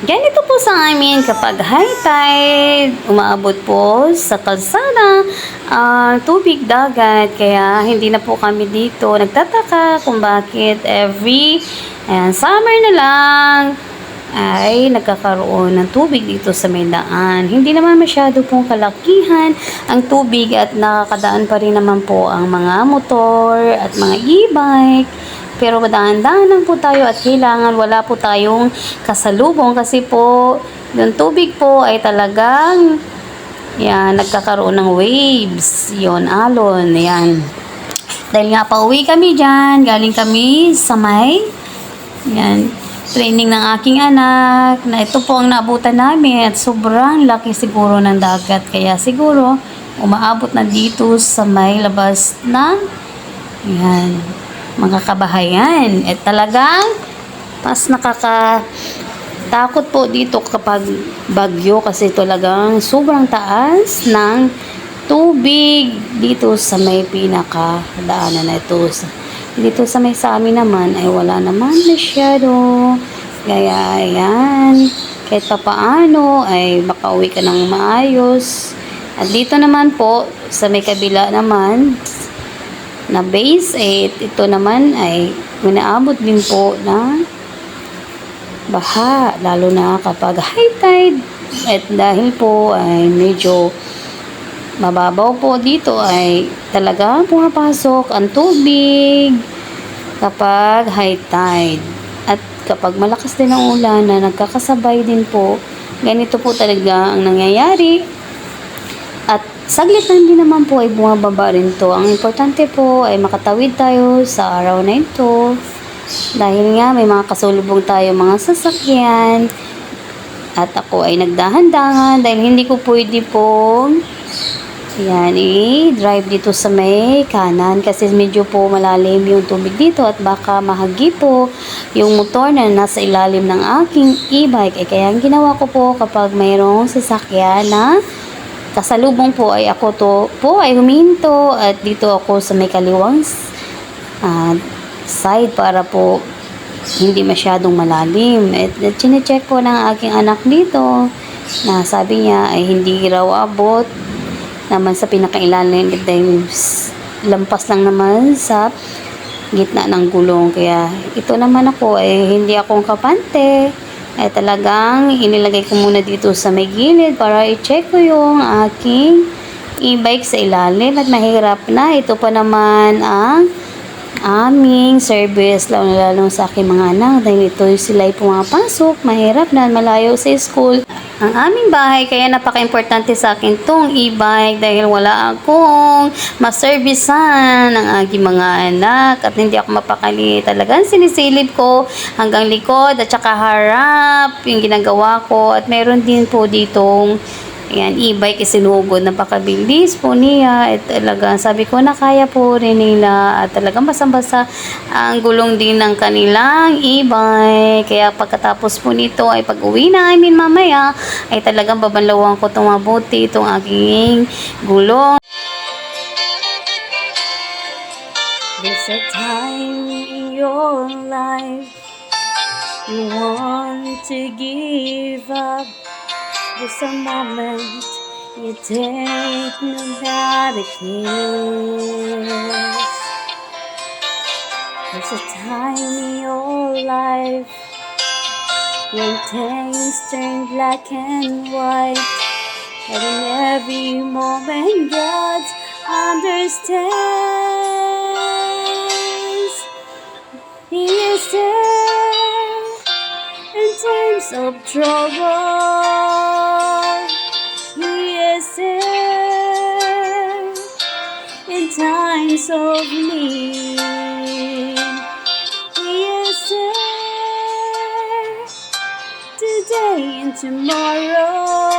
Ganito po sa amin kapag high tide, umaabot po sa kalsada, tubig dagat. Kaya hindi na po kami dito nagtataka kung bakit every summer na lang ay nagkakaroon ng tubig dito sa may daan. Hindi naman masyado pong kalakihan ang tubig at nakakadaan pa rin naman po ang mga motor at mga e-bike. Pero dahan-dahan lang po tayo at kailangan wala po tayong kasalubong kasi po yung tubig po ay talagang nagkakaroon ng waves. Yon, alon. Yan. Dahil nga pauwi kami dyan, galing kami sa may training ng aking anak na ito po ang naabutan namin at sobrang laki siguro ng dagat. Kaya siguro umaabot na dito sa may labas ng mga kabahayan. At talagang mas nakakatakot po dito kapag bagyo kasi talagang sobrang taas ng tubig dito sa may pinakadaanan na ito. Dito sa may sa amin naman ay wala naman masyado. Kaya ayan, kahit papaano ay makauwi ka ng maayos. At dito naman po sa may kabila naman na base 8, ito naman ay unaabot din po ng baha, lalo na kapag high tide. At dahil po ay medyo mababaw po dito ay talaga pumapasok ang tubig kapag high tide. At kapag malakas din ang ulan na nagkakasabay din po, ganito po talaga ang nangyayari. At saglit lang din naman po ay bumababa rin to. Ang importante po ay makatawid tayo sa araw na ito. Dahil nga may mga kasulubong tayo mga sasakyan. At ako ay nagdahan-dahan dahil hindi ko pwede pong i-drive dito sa may kanan kasi medyo po malalim yung tubig dito at baka mahagi po yung motor na nasa ilalim ng aking e-bike. Kaya ang ginawa ko po kapag mayroong sasakyan na kasalubong po ay ako po ay huminto at dito ako sa may kaliwang side para po hindi masyadong malalim. At chinecheck po ng aking anak dito na sabi niya ay hindi raw abot naman sa pinakailalim dahil lampas lang naman sa gitna ng gulong. Kaya ito naman ako ay hindi akong kapante ay talagang inilagay ko muna dito sa may gilid para i-check ko yung aking e-bike sa ilalim at mahirap na. Ito pa naman ang aming service lalo sa aking mga anak dahil ito sila'y pumapasok, mahirap na malayo sa school ang aming bahay. Kaya napaka-importante sa akin tong e-bike dahil wala akong maservisan ng aking mga anak at hindi ako mapakali. Talagang sinisilip ko hanggang likod at saka harap yung ginagawa ko. At meron din po ditong e-bike isinugod, napakabilis po niya at talagang sabi ko na kaya po rin nila at talagang basang-basa ang gulong din ng kanilang e-bike. Kaya pagkatapos po nito ay pag uwi na mamaya ay talagang babanlawan ko itong mabuti itong aking gulong. There's a time in your life you want to give up. There's a moment you take nobody cares. There's a time in your life when things turn black and white, and in every moment God understands. He is there in times of trouble. He is there in times of need. He is there today and tomorrow.